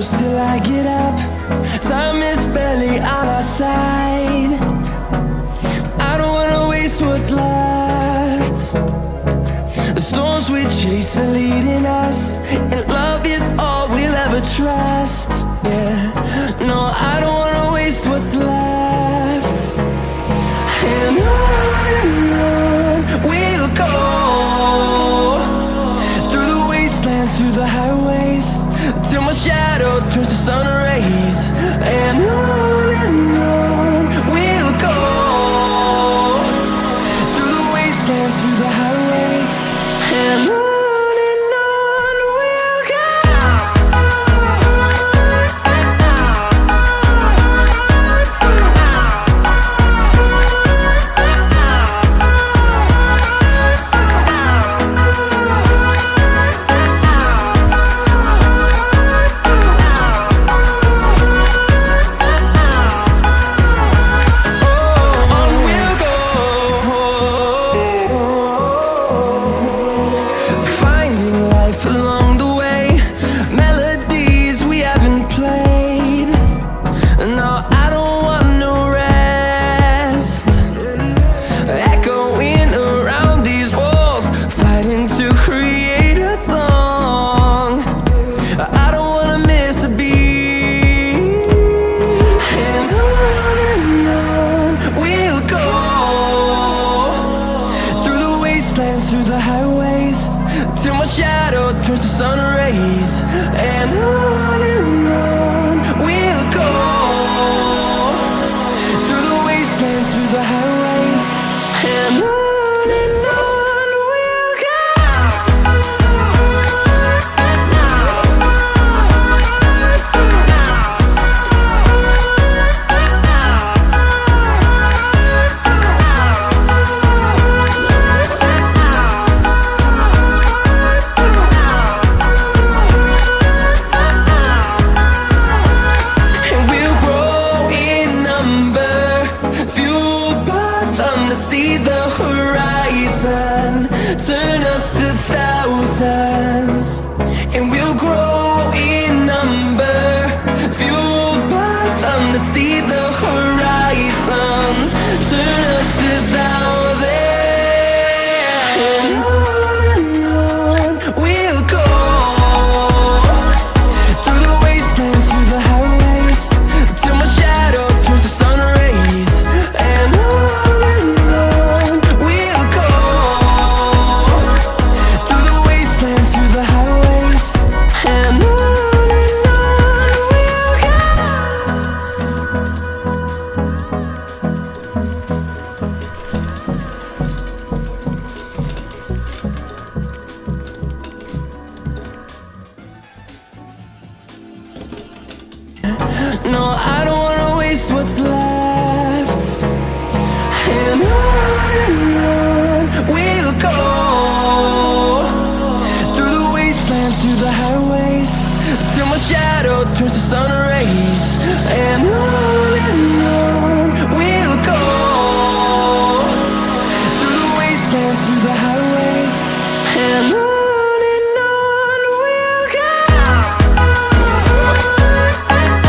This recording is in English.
shadows till I get up. Time is barely on our side. I don't wanna waste what's left. The storms we chase are leading us, and love is all we'll ever trust. Yeah, no, I don't wanna waste what's left. And on we'll go, through the wastelands, through the highways, till my shadow turns to sun rays. And on we'll go, through the wastelands, through the highways, and on we'll go. Along the way, melodies we haven't played. No, I don't want no rest. Echoing around these walls, fighting to create a song. I don't wanna miss a beat. And on we'll go, through the wastelands, through the highways, till my shadow turns to sun rays. And on we'll go, through the wastelands, through the highways, and on we'll go. See the horizon, turn us to thousands, and we'll grow in number, fueled by them to see the horizon, turn us to thousands. And on we'll go, through the wastelands, through the highways, till my shadow turns to sun rays. And no, I don't wanna waste what's left.